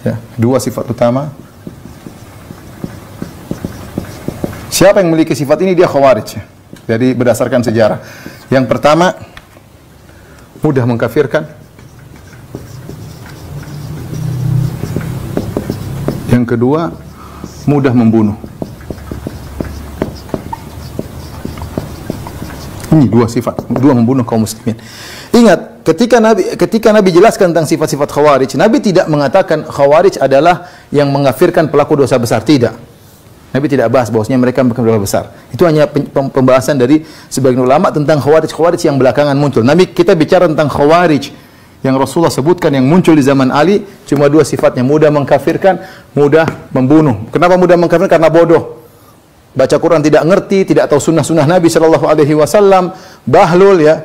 Ya, dua sifat utama. Siapa yang memiliki sifat ini dia khawarij. Jadi berdasarkan sejarah. Yang pertama, mudah mengkafirkan. Yang kedua, mudah membunuh. Ini dua sifat, dua membunuh kaum muslimin. Ingat, ketika Nabi jelaskan tentang sifat-sifat khawarij, Nabi tidak mengatakan khawarij adalah yang mengkafirkan pelaku dosa besar, tidak. Nabi tidak bahas bahwasanya mereka melakukan dosa besar. Itu hanya pembahasan dari sebagian ulama tentang khawarij yang belakangan muncul. Nabi kita bicara tentang khawarij yang Rasulullah sebutkan yang muncul di zaman Ali, cuma dua sifatnya, mudah mengkafirkan, mudah membunuh. Kenapa mudah mengkafirkan? Karena bodoh. Baca Quran tidak ngerti, tidak tahu sunnah-sunnah Nabi Shallallahu Alaihi Wasallam, bahlul ya.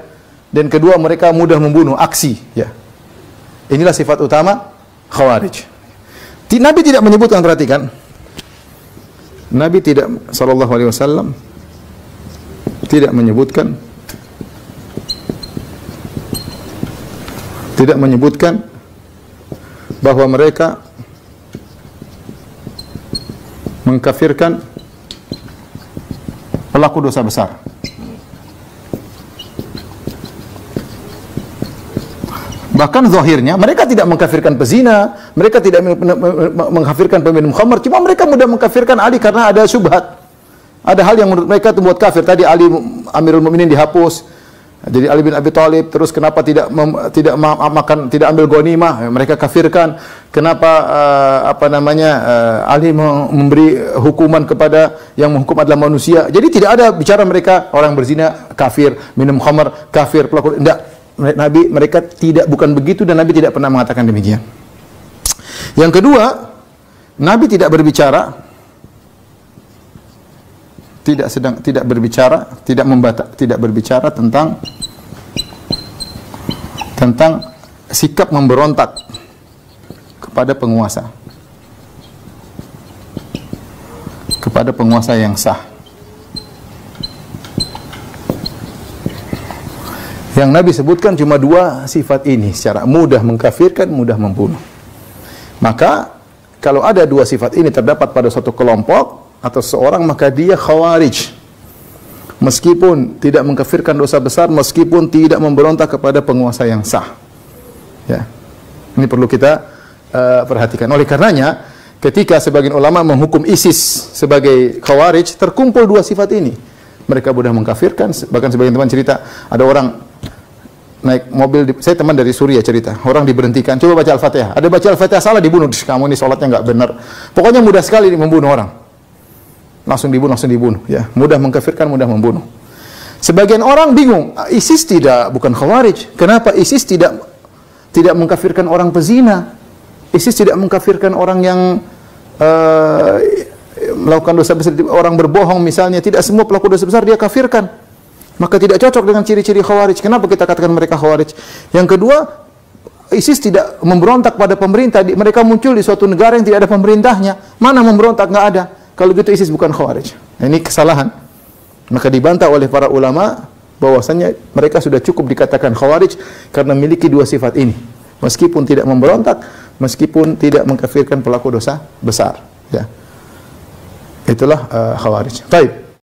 Dan kedua mereka mudah membunuh, aksi ya. Inilah sifat utama khawarij. Nabi tidak menyebutkan, perhatikan. Nabi tidak Shallallahu Alaihi Wasallam tidak menyebutkan bahwa mereka mengkafirkan pelaku dosa besar. Bahkan zahirnya mereka tidak mengkafirkan pezina, mereka tidak mengkafirkan peminum khamar, cuma mereka mudah mengkafirkan Ali karena ada syubhat. Ada hal yang menurut mereka itu membuat kafir. Tadi Ali Amirul Mukminin dihapus. Jadi Ali bin Abi Thalib, terus kenapa tidak ambil ghanimah, mereka kafirkan. Kenapa Ali memberi hukuman kepada yang menghukum adalah manusia. Jadi tidak ada bicara mereka orang berzina kafir, minum khamar kafir, pelaku tidak. Nabi mereka bukan begitu dan Nabi tidak pernah mengatakan demikian. Yang kedua, Nabi tidak berbicara tentang sikap memberontak kepada penguasa yang sah. Yang Nabi sebutkan cuma dua sifat ini, secara mudah mengkafirkan, mudah membunuh. Maka kalau ada dua sifat ini terdapat pada suatu kelompok atau seorang, maka dia khawarij. Meskipun tidak mengkafirkan dosa besar, meskipun tidak memberontak kepada penguasa yang sah. Ya. Ini perlu kita perhatikan. Oleh karenanya, ketika sebagian ulama menghukum ISIS sebagai khawarij, terkumpul dua sifat ini. Mereka mudah mengkafirkan, bahkan sebagian teman cerita, ada orang naik mobil, saya teman dari Suriah cerita, orang diberhentikan, coba baca Al-Fatihah, ada baca Al-Fatihah salah dibunuh, kamu ini sholatnya nggak benar. Pokoknya mudah sekali membunuh orang, langsung dibunuh ya, mudah mengkafirkan, mudah membunuh. Sebagian orang bingung, ISIS bukan khawarij, kenapa ISIS tidak mengkafirkan orang pezina, ISIS tidak mengkafirkan orang yang melakukan dosa besar, orang berbohong misalnya, tidak semua pelaku dosa besar dia kafirkan. Maka tidak cocok dengan ciri-ciri khawarij. Kenapa kita katakan mereka khawarij? Yang kedua, ISIS tidak memberontak pada pemerintah. Mereka muncul di suatu negara yang tidak ada pemerintahnya. Mana memberontak? Nggak ada. Kalau gitu ISIS bukan khawarij. Nah, ini kesalahan. Maka dibantah oleh para ulama bahwasanya mereka sudah cukup dikatakan khawarij karena memiliki dua sifat ini. Meskipun tidak memberontak, meskipun tidak mengkafirkan pelaku dosa besar. Ya. Itulah khawarij. Baik.